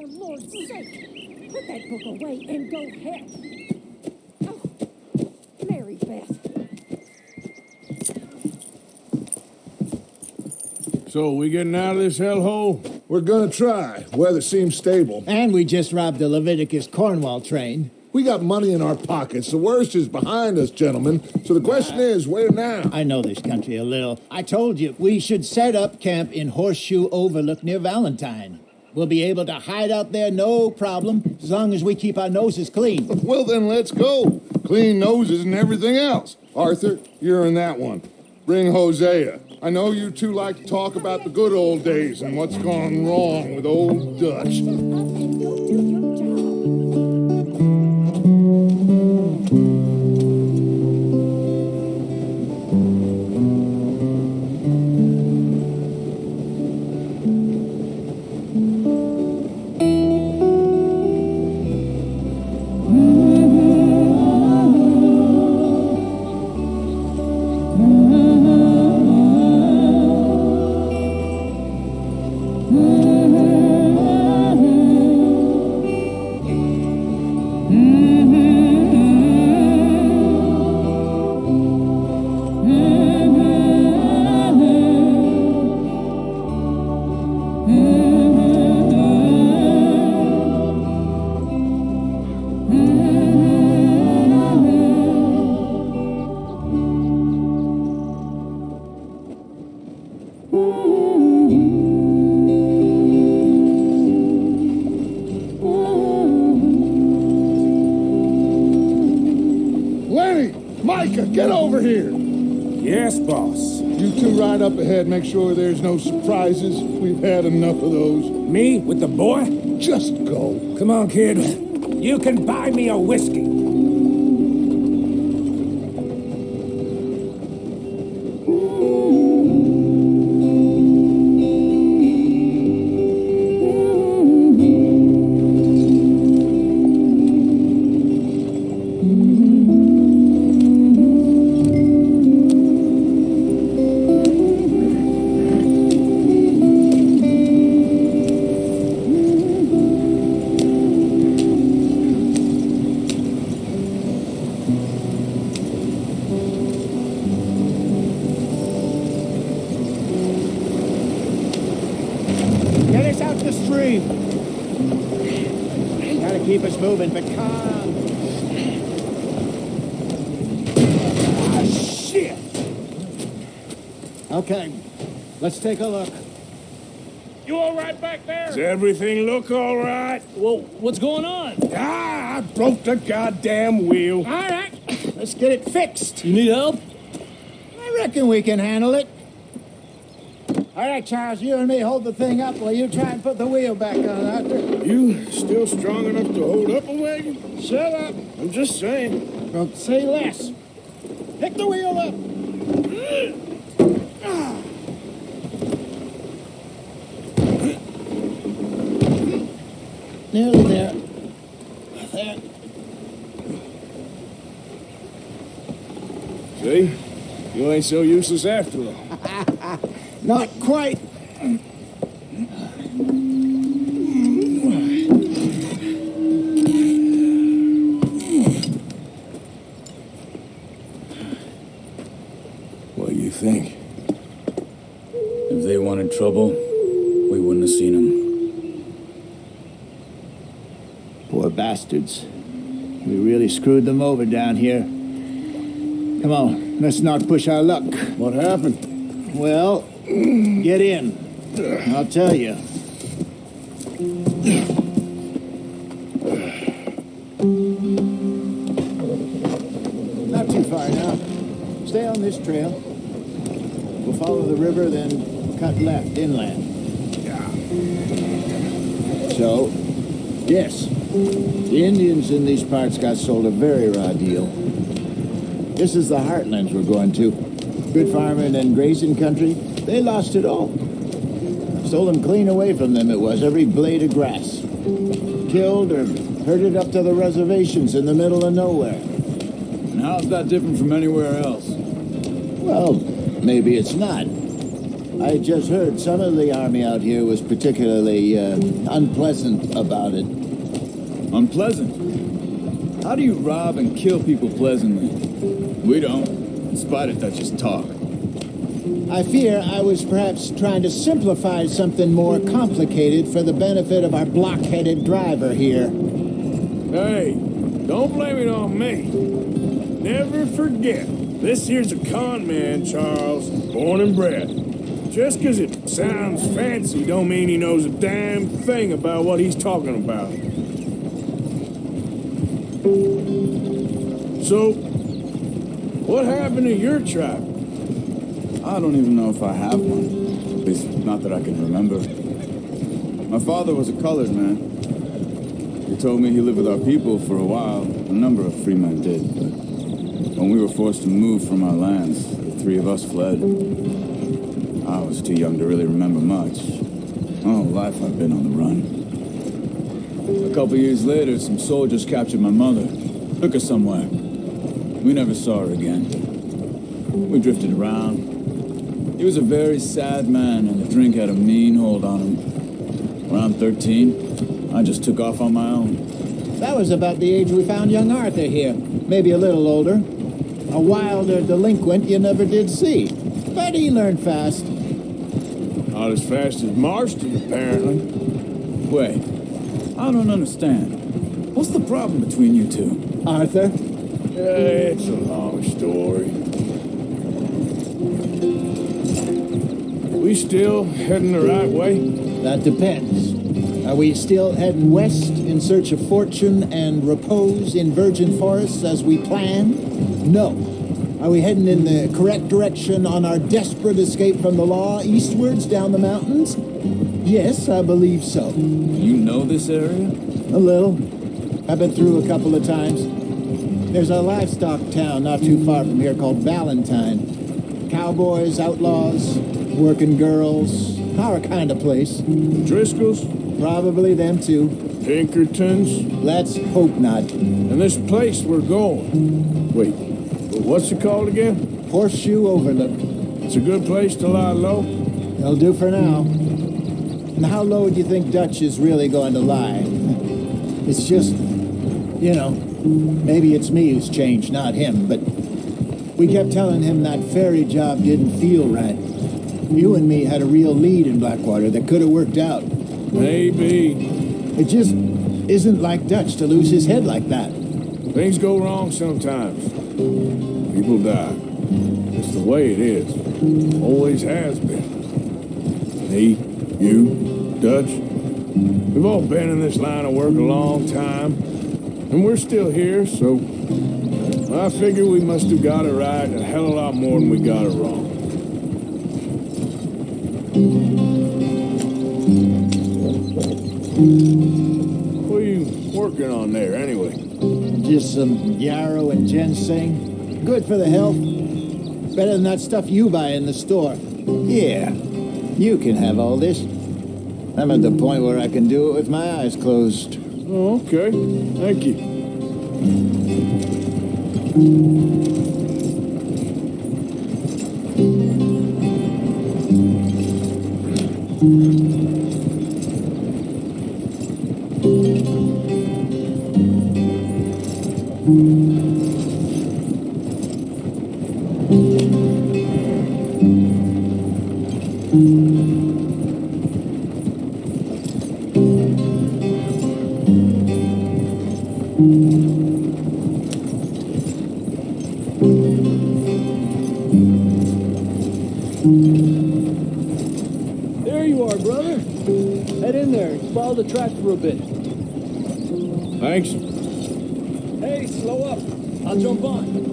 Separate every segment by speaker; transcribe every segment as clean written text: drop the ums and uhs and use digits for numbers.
Speaker 1: For Lord's sake, put that book away and go help. Oh, Mary Beth.
Speaker 2: So, we getting out of this hellhole?
Speaker 3: We're gonna try. Weather seems stable.
Speaker 4: And we just robbed the Leviticus Cornwall train.
Speaker 3: We got money in our pockets. The worst is behind us, gentlemen. So the question is, where now?
Speaker 4: I know this country a little. I told you, we should set up camp in Horseshoe Overlook near Valentine. We'll be able to hide out there, no problem, as long as we keep our noses clean.
Speaker 3: Well, then let's go. Clean noses and everything else. Arthur, you're in that one. Bring Hosea. I know you two like to talk about the good old days and what's gone wrong with old Dutch.
Speaker 1: Up and go do your job.
Speaker 3: Get over here!
Speaker 2: Yes, boss.
Speaker 3: You two ride up ahead, make sure there's no surprises. We've had enough of those.
Speaker 2: Me with the boy?
Speaker 3: Just go.
Speaker 2: Come on, kid. You can buy me a whiskey.
Speaker 4: Keep us moving, but calm.
Speaker 2: Ah, shit!
Speaker 4: Okay, let's take a look.
Speaker 5: You all right back there?
Speaker 2: Does everything look all right?
Speaker 5: Well, what's going on?
Speaker 2: Ah, I broke the goddamn wheel.
Speaker 4: All right, let's get it fixed.
Speaker 5: You need help?
Speaker 4: I reckon we can handle it. All right, Charles, you and me hold the thing up while you try and put the wheel back on, Arthur.
Speaker 2: You still strong enough to hold up a wagon?
Speaker 4: Shut up.
Speaker 2: I'm just saying.
Speaker 4: Don't say less. Pick the wheel up. Nearly there. There.
Speaker 2: See? You ain't so useless after all.
Speaker 4: Not quite.
Speaker 2: What do you think?
Speaker 5: If they wanted trouble, we wouldn't have seen them.
Speaker 4: Poor bastards. We really screwed them over down here. Come on, let's not push our luck.
Speaker 2: What happened?
Speaker 4: Well, get in. I'll tell you. Not too far now. Stay on this trail. We'll follow the river, then cut left inland. So, yes, the Indians in these parts got sold a very raw deal. This is the heartlands we're going to. Good farming and grazing country. They lost it all. Stole them clean away from them, it was, every blade of grass. Killed or herded up to the reservations in the middle of nowhere.
Speaker 6: And how's that different from anywhere else?
Speaker 4: Well, maybe it's not. I just heard some of the army out here was particularly unpleasant about it.
Speaker 5: Unpleasant? How do you rob and kill people pleasantly? We don't, in spite of Dutch's talk.
Speaker 4: I fear I was perhaps trying to simplify something more complicated for the benefit of our block-headed driver here.
Speaker 2: Hey, don't blame it on me. Never forget, this here's a con man, Charles, born and bred. Just 'cause it sounds fancy don't mean he knows a damn thing about what he's talking about. So, what happened to your tribe?
Speaker 5: I don't even know if I have one. At least, not that I can remember. My father was a colored man. He told me he lived with our people for a while. A number of free men did, but when we were forced to move from our lands, the three of us fled. I was too young to really remember much. My whole life I've been on the run. A couple years later, some soldiers captured my mother. Took her somewhere. We never saw her again. We drifted around. He was a very sad man, and the drink had a mean hold on him. Around 13, I just took off on my own.
Speaker 4: That was about the age we found young Arthur here. Maybe a little older. A wilder delinquent you never did see. But he learned fast.
Speaker 2: Not as fast as Marston, apparently.
Speaker 5: Wait, I don't understand. What's the problem between you two?
Speaker 4: Arthur?
Speaker 2: It's a long story. We still heading the right way?
Speaker 4: That depends. Are we still heading west in search of fortune and repose in virgin forests as we planned? No. Are we heading in the correct direction on our desperate escape from the law eastwards down the mountains? Yes, I believe so.
Speaker 5: You know this area?
Speaker 4: A little. I've been through a couple of times. There's a livestock town not too far from here called Valentine. Cowboys, outlaws, working girls, our kind of place.
Speaker 2: Driscoll's?
Speaker 4: Probably them too.
Speaker 2: Pinkertons?
Speaker 4: Let's hope not.
Speaker 2: And this place we're going. Wait, what's it called again?
Speaker 4: Horseshoe Overlook.
Speaker 2: It's a good place to lie low?
Speaker 4: They'll do for now. And how low do you think Dutch is really going to lie? It's just, maybe it's me who's changed, not him, but we kept telling him that ferry job didn't feel right. You and me had a real lead in Blackwater that could have worked out.
Speaker 2: Maybe.
Speaker 4: It just isn't like Dutch to lose his head like that.
Speaker 2: Things go wrong sometimes. People die. It's the way it is. Always has been. Me, you, Dutch. We've all been in this line of work a long time. And we're still here, so I figure we must have got it right a hell of a lot more than we got it wrong. What are you working on there, anyway?
Speaker 4: Just some yarrow and ginseng. Good for the health. Better than that stuff you buy in the store. Yeah, you can have all this. I'm at the point where I can do it with my eyes closed.
Speaker 2: Oh, okay. Thank you.
Speaker 6: There you are, brother. Head in there and follow the track for a bit.
Speaker 2: Thanks.
Speaker 6: Hey, slow up. I'll jump on.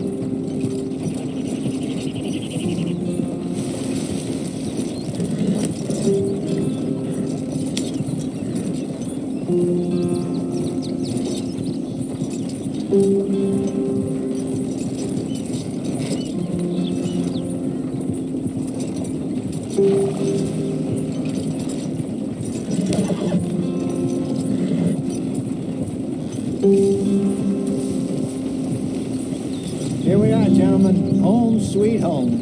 Speaker 4: Here we are, gentlemen. Home sweet home.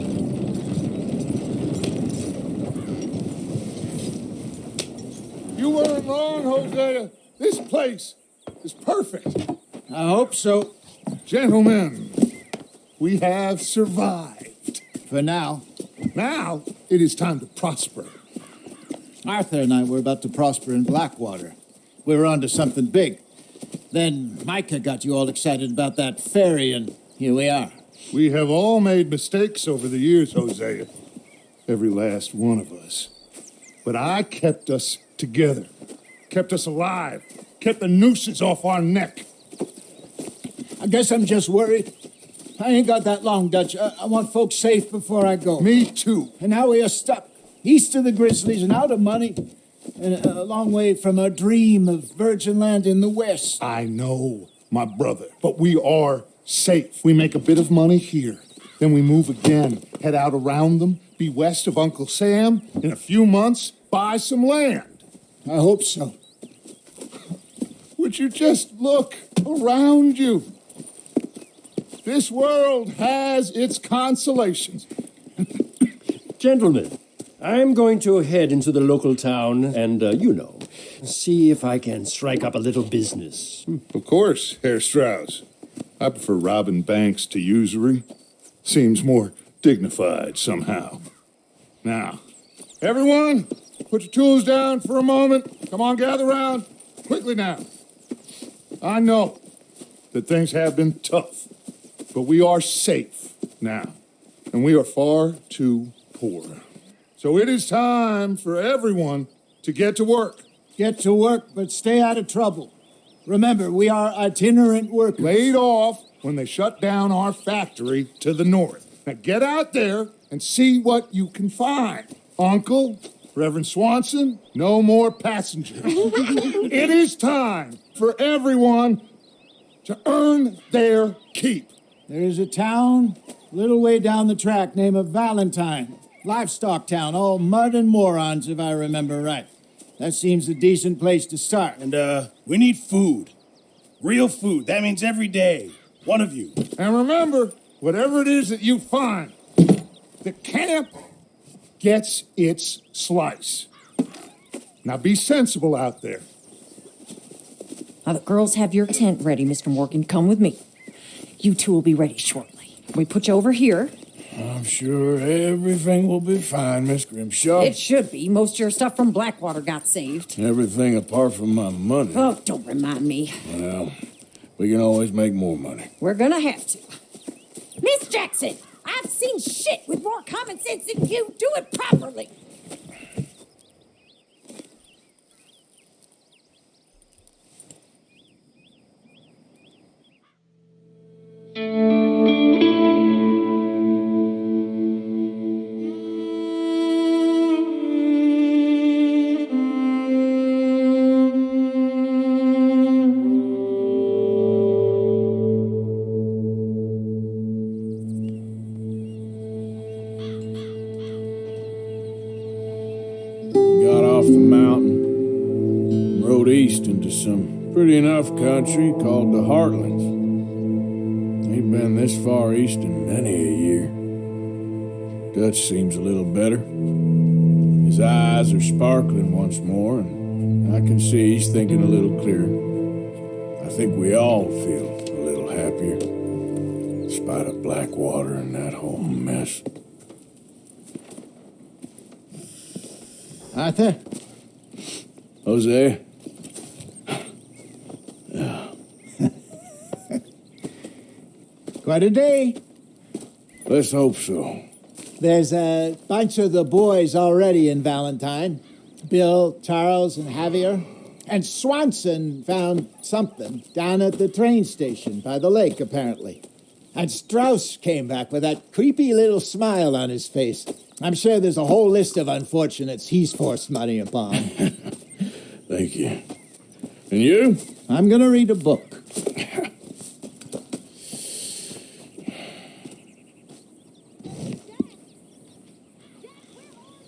Speaker 3: Hosea? This place is perfect.
Speaker 4: I hope so.
Speaker 3: Gentlemen, we have survived.
Speaker 4: For now.
Speaker 3: Now, it is time to prosper.
Speaker 4: Arthur and I were about to prosper in Blackwater. We were on to something big. Then Micah got you all excited about that ferry, and here we are.
Speaker 3: We have all made mistakes over the years, Hosea. Every last one of us. But I kept us together. Kept us alive. Kept the nooses off our neck.
Speaker 4: I guess I'm just worried. I ain't got that long, Dutch. I want folks safe before I go.
Speaker 3: Me too.
Speaker 4: And now we are stuck. East of the Grizzlies and out of money. And a long way from our dream of virgin land in the west.
Speaker 3: I know, my brother. But we are safe. We make a bit of money here. Then we move again. Head out around them. Be west of Uncle Sam. In a few months, buy some land.
Speaker 4: I hope so.
Speaker 3: Would you just look around you? This world has its consolations.
Speaker 7: Gentlemen, I'm going to head into the local town and, see if I can strike up a little business.
Speaker 3: Of course, Herr Strauss. I prefer robbing banks to usury. Seems more dignified somehow. Now, everyone, put your tools down for a moment. Come on, gather round. Quickly now. I know that things have been tough, but we are safe now, and we are far too poor. So it is time for everyone to get to work.
Speaker 4: Get to work, but stay out of trouble. Remember, we are itinerant workers.
Speaker 3: Laid off when they shut down our factory to the north. Now get out there and see what you can find. Uncle, Reverend Swanson, no more passengers. It is time for everyone to earn their keep.
Speaker 4: There is a town a little way down the track named Valentine. Livestock town, all mud and morons, if I remember right. That seems a decent place to start.
Speaker 8: And, we need food. Real food. That means every day. One of you.
Speaker 3: And remember, whatever it is that you find, the camp gets its slice. Now be sensible out there.
Speaker 1: Now the girls have your tent ready, Mr. Morgan. Come with me. You two will be ready shortly. We put you over here.
Speaker 2: I'm sure everything will be fine, Miss Grimshaw.
Speaker 1: It should be. Most of your stuff from Blackwater got saved.
Speaker 2: Everything apart from my money.
Speaker 1: Oh, don't remind me.
Speaker 2: Well, we can always make more money.
Speaker 1: We're gonna have to. Miss Jackson, I've seen shit with more common sense than you. Do it properly.
Speaker 2: Got off the mountain, rode east into some pretty enough country called the Heartlands. Ain't been this far east in many a year. Dutch seems a little better. His eyes are sparkling once more, and I can see he's thinking a little clearer. I think we all feel a little happier, in spite of Blackwater and that whole mess.
Speaker 4: Arthur?
Speaker 2: Jose?
Speaker 4: Quite a day.
Speaker 2: Let's hope so.
Speaker 4: There's a bunch of the boys already in Valentine. Bill, Charles, and Javier. And Swanson found something down at the train station by the lake, apparently. And Strauss came back with that creepy little smile on his face. I'm sure there's a whole list of unfortunates he's forced money upon.
Speaker 2: Thank you. And you?
Speaker 4: I'm gonna read a book.